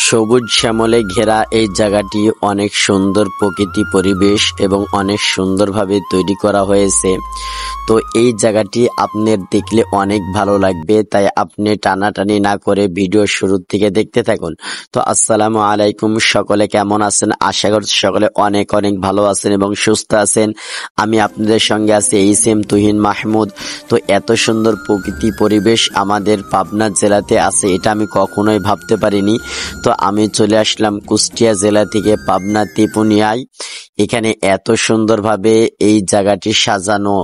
সবুজ শ্যামলে ঘেরা এই জায়গাটি অনেক সুন্দর প্রকৃতি পরিবেশ এবং অনেক সুন্দরভাবে তৈরি করা হয়েছে। তো এই জায়গাটি আপনার দেখলে অনেক ভালো লাগবে, তাই আপনি টানাটানি না করে ভিডিও শুরু থেকে দেখতে থাকুন। তো আসসালামু আলাইকুম, সকলে কেমন আছেন? আশা করছি সকলে অনেক অনেক ভালো আছেন এবং সুস্থ আছেন। আমি আপনাদের সঙ্গে আছি এইচএম তুহিন মাহমুদ। তো এত সুন্দর প্রকৃতি পরিবেশ আমাদের পাবনা জেলাতে আছে, এটা আমি কখনোই ভাবতে পারিনি। তো আমি চলে আসলাম কুষ্টিয়া জেলা থেকে পাবনা তেপুনিয়ায়। এখানে এত সুন্দরভাবে এই জায়গাটি সাজানো,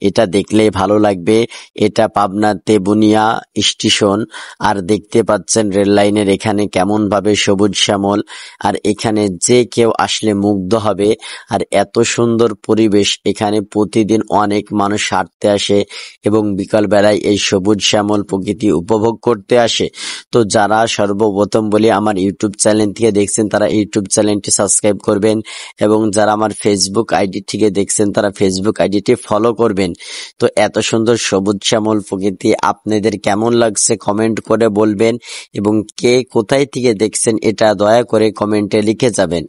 এটা দেখলেই ভালো লাগবে। এটা পাবনা তেবুনিয়া স্টেশন, আর দেখতে পাচ্ছেন রেল লাইনের এখানে কেমন ভাবে সবুজ শ্যামল, আর এখানে যে কেউ আসলে মুগ্ধ হবে। আর এত সুন্দর পরিবেশ, এখানে প্রতিদিন অনেক মানুষ হাঁটতে আসে এবং বিকাল বেলায় এই সবুজ শ্যামল প্রকৃতি উপভোগ করতে আসে। তো যারা সর্বপ্রথম বলি আমার ইউটিউব চ্যানেল থেকে দেখছেন তারা ইউটিউব চ্যানেলটি সাবস্ক্রাইব করবেন, এবং যারা আমার ফেসবুক আইডি থেকে দেখছেন তারা ফেসবুক আইডিটি ফলো করবেন। তো এত সুন্দর সবুজ শ্যামল প্রকৃতি আপনাদের কেমন লাগছে কমেন্ট করে বলবেন, এবং কে কোথায় থেকে দেখছেন এটা দয়া করে কমেন্টে লিখে যাবেন,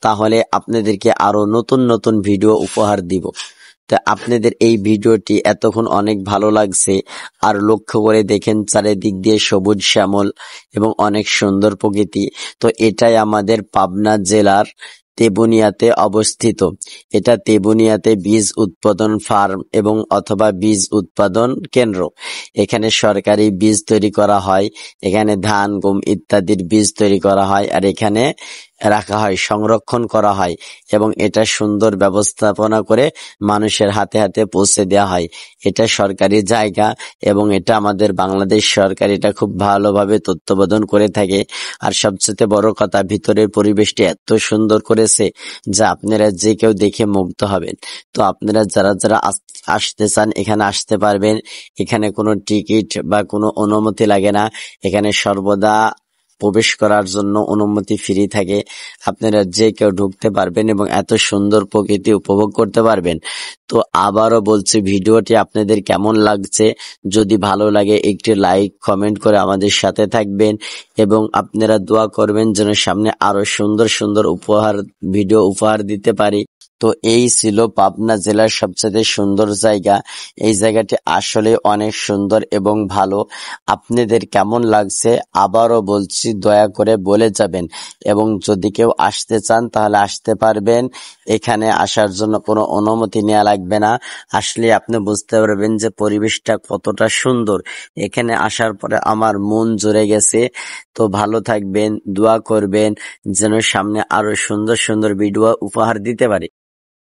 তাহলে আপনাদেরকে আরো নতুন নতুন ভিডিও উপহার দিব। তা আপনাদের এই ভিডিওটি এতক্ষণ অনেক ভালো লাগছে, আর লক্ষ্য করে দেখেন চারিদিক দিয়ে সবুজ শ্যামল এবং অনেক সুন্দর প্রকৃতি। তো এটাই আমাদের পাবনা জেলার তেবুনিয়াতে অবস্থিত। এটা তেবুনিয়াতে বীজ উৎপাদন ফার্ম এবং অথবা বীজ উৎপাদন কেন্দ্র। এখানে সরকারি বীজ তৈরি করা হয়, এখানে ধান গম ইত্যাদির বীজ তৈরি করা হয়, আর এখানে রাখা হয়, সংরক্ষণ করা হয়, এবং এটা সুন্দর ব্যবস্থাপনা করে মানুষের হাতে হাতে পৌঁছে দেওয়া হয়। এটা সরকারি জায়গা এবং এটা আমাদের বাংলাদেশ সরকার এটা খুব ভালোভাবে তত্ত্বাবধান করে থাকে। আর সবচেয়ে বড় কথা, ভিতরের পরিবেশটি এত সুন্দর করেছে যা আপনারা যে কেউ দেখে মুগ্ধ হবেন। তো আপনারা যারা যারা আসতে চান এখানে আসতে পারবেন। এখানে কোনো টিকিট বা কোনো অনুমতি লাগে না, এখানে সর্বদা প্রবেশ করার জন্য অনুমতি ফ্রি থাকে। আপনারা যে কেউ ঢুকতে পারবেন এবং এত সুন্দর প্রকৃতি উপভোগ করতে পারবেন। তো আবারও বলছি, ভিডিওটি আপনাদের কেমন লাগছে, যদি ভালো লাগে একটি লাইক কমেন্ট করে আমাদের সাথে থাকবেন, এবং আপনারা দোয়া করবেন যেন সামনে আরো সুন্দর সুন্দর ভিডিও উপহার দিতে পারি। তো এই ছিল পাবনা জেলার সবচেয়ে সুন্দর জায়গা। এই জায়গাটি আসলে অনেক সুন্দর এবং ভালো। আপনাদের কেমন লাগছে আবারও বলছি, দয়া করে বলে যাবেন, এবং যদি কেউ আসতে চান তাহলে আসতে পারবেন। এখানে আসার জন্য কোনো অনুমতি নেওয়া লাগবে না, আসলে আপনি বুঝতে পারবেন যে পরিবেশটা কতটা সুন্দর। এখানে আসার পরে আমার মন জুড়ে গেছে। তো ভালো থাকবেন, দোয়া করবেন যেন সামনে আরো সুন্দর সুন্দর ভিডিও উপহার দিতে পারি।